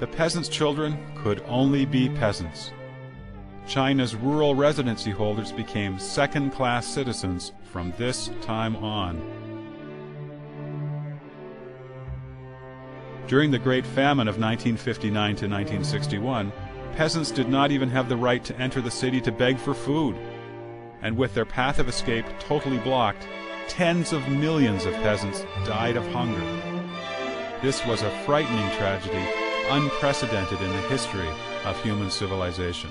The peasants' children could only be peasants. China's rural residency holders became second-class citizens from this time on. During the Great Famine of 1959 to 1961, peasants did not even have the right to enter the city to beg for food. And with their path of escape totally blocked, tens of millions of peasants died of hunger. This was a frightening tragedy, unprecedented in the history of human civilization.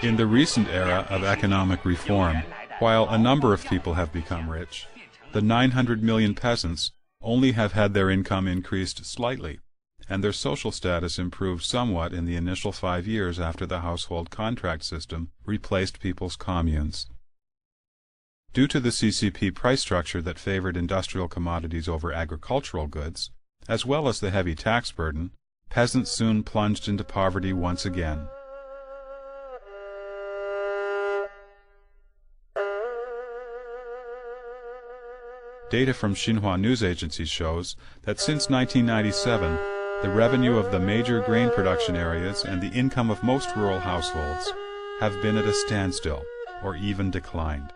In the recent era of economic reform, while a number of people have become rich, the 900 million peasants only have had their income increased slightly, and their social status improved somewhat in the initial 5 years after the household contract system replaced people's communes. Due to the CCP price structure that favored industrial commodities over agricultural goods, as well as the heavy tax burden, peasants soon plunged into poverty once again. Data from Xinhua news agency shows that since 1997, the revenue of the major grain production areas and the income of most rural households have been at a standstill or even declined,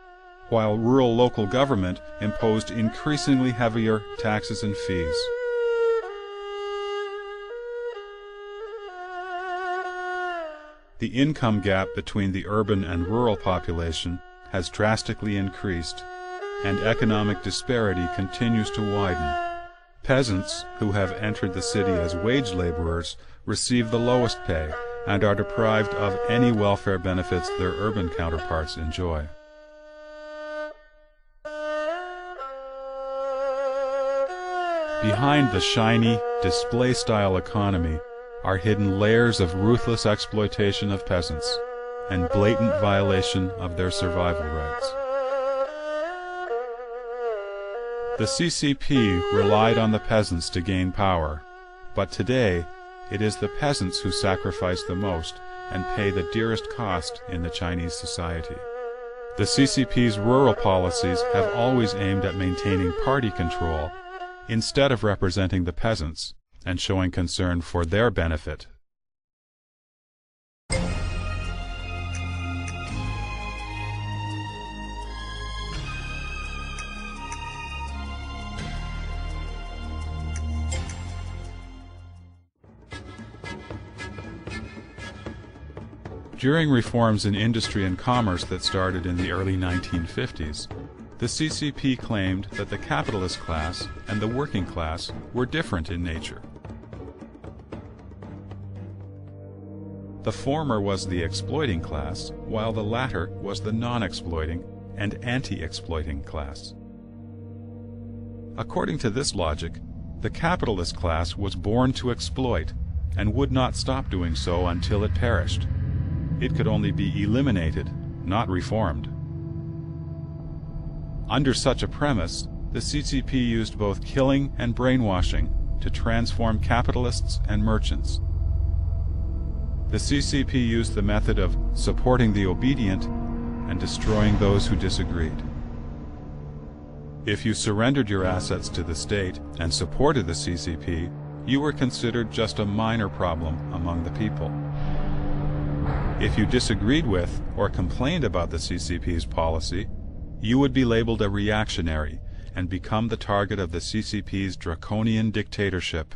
while rural local government imposed increasingly heavier taxes and fees. The income gap between the urban and rural population has drastically increased, and economic disparity continues to widen. Peasants who have entered the city as wage laborers receive the lowest pay and are deprived of any welfare benefits their urban counterparts enjoy. Behind the shiny, display-style economy are hidden layers of ruthless exploitation of peasants and blatant violation of their survival rights. The CCP relied on the peasants to gain power, but today it is the peasants who sacrifice the most and pay the dearest cost in the Chinese society. The CCP's rural policies have always aimed at maintaining party control instead of representing the peasants and showing concern for their benefit. During reforms in industry and commerce that started in the early 1950s, the CCP claimed that the capitalist class and the working class were different in nature. The former was the exploiting class, while the latter was the non-exploiting and anti-exploiting class. According to this logic, the capitalist class was born to exploit and would not stop doing so until it perished. It could only be eliminated, not reformed. Under such a premise, the CCP used both killing and brainwashing to transform capitalists and merchants. The CCP used the method of supporting the obedient and destroying those who disagreed. If you surrendered your assets to the state and supported the CCP, you were considered just a minor problem among the people. If you disagreed with or complained about the CCP's policy, you would be labeled a reactionary and become the target of the CCP's draconian dictatorship.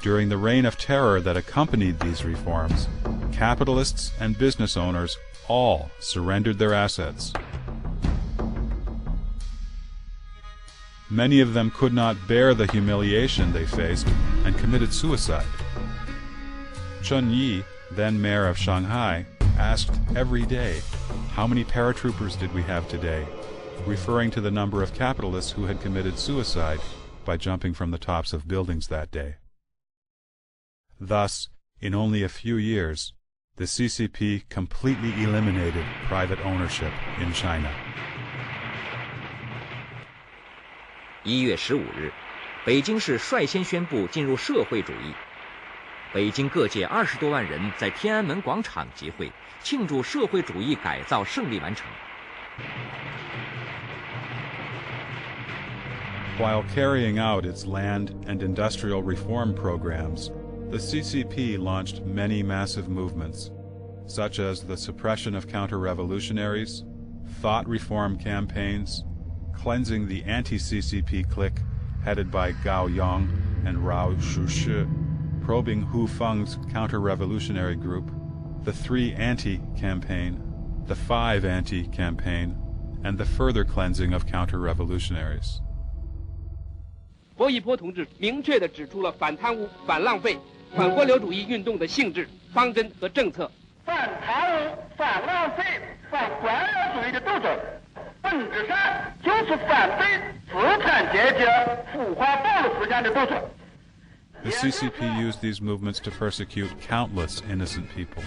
During the reign of terror that accompanied these reforms, capitalists and business owners all surrendered their assets. Many of them could not bear the humiliation they faced and committed suicide. Chun Yi, then mayor of Shanghai, asked every day, "How many paratroopers did we have today?" referring to the number of capitalists who had committed suicide by jumping from the tops of buildings that day. Thus, in only a few years, the CCP completely eliminated private ownership in China. 1月15日，北京市率先宣布进入社会主义。北京各界20多万人在天安门广场集会，庆祝社会主义改造胜利完成。While carrying out its land and industrial reform programs, the CCP launched many massive movements, such as the suppression of counter-revolutionaries, thought reform campaigns, cleansing the anti-CCP clique headed by Gao Yong and Rao Shushi, probing Hu Feng's counter-revolutionary group, the 3 Anti-campaign, the 5 Anti-campaign, and the further cleansing of counter-revolutionaries. 薄一波同志明确地指出了反贪污、反浪费、反官僚主义运动的性质、方针和政策。反贪污、反浪费、反官僚主义的斗争，本质上就是反对资产阶级腐化暴力思想的斗争。 The CCP used these movements to persecute countless innocent people.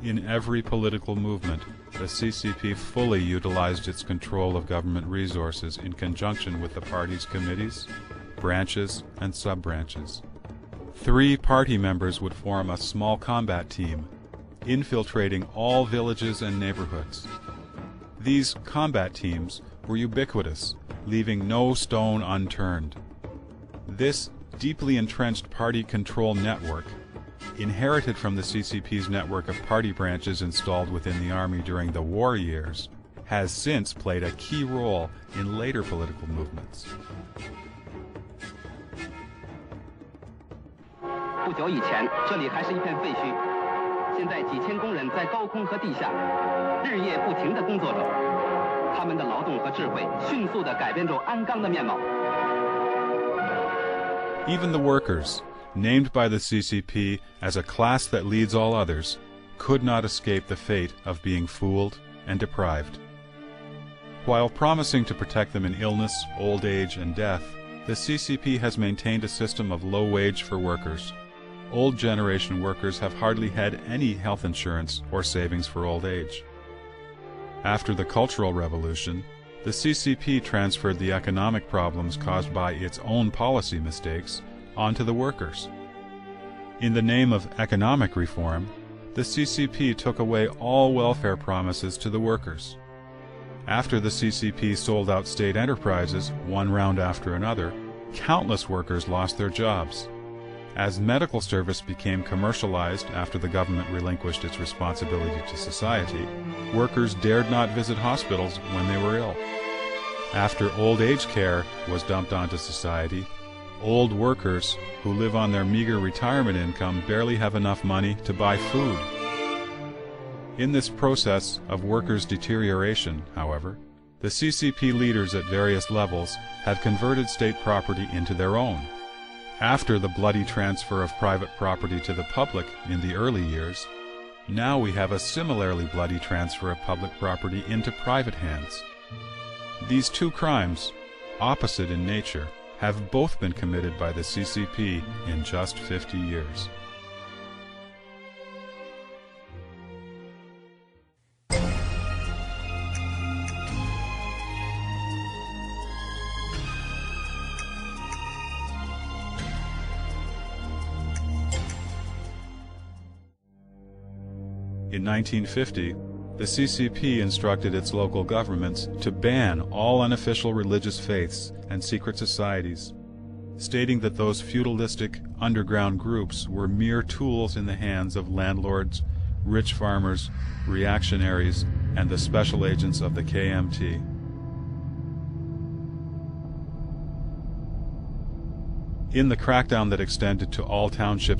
In every political movement, the CCP fully utilized its control of government resources in conjunction with the party's committees, branches, and sub-branches. 3 party members would form a small combat team, infiltrating all villages and neighborhoods. These combat teams were ubiquitous, leaving no stone unturned. This deeply entrenched party control network, inherited from the CCP's network of party branches installed within the army during the war years, has since played a key role in later political movements. 不久以前，这里还是一片废墟，现在几千工人在高空和地下日夜不停地工作着，他们的劳动和智慧迅速地改变着鞍钢的面貌。 Even the workers, named by the CCP as a class that leads all others, could not escape the fate of being fooled and deprived. While promising to protect them in illness, old age, and death, the CCP has maintained a system of low wage for workers. Old generation workers have hardly had any health insurance or savings for old age. After the Cultural Revolution, the CCP transferred the economic problems caused by its own policy mistakes onto the workers. In the name of economic reform, the CCP took away all welfare promises to the workers. After the CCP sold out state enterprises, one round after another, countless workers lost their jobs. As medical service became commercialized after the government relinquished its responsibility to society, workers dared not visit hospitals when they were ill. After old age care was dumped onto society, old workers who live on their meager retirement income barely have enough money to buy food. In this process of workers' deterioration, however, the CCP leaders at various levels have converted state property into their own. After the bloody transfer of private property to the public in the early years, now we have a similarly bloody transfer of public property into private hands. These 2 crimes, opposite in nature, have both been committed by the CCP in just 50 years. In 1950, the CCP instructed its local governments to ban all unofficial religious faiths and secret societies, stating that those feudalistic underground groups were mere tools in the hands of landlords, rich farmers, reactionaries, and the special agents of the KMT. In the crackdown that extended to all townships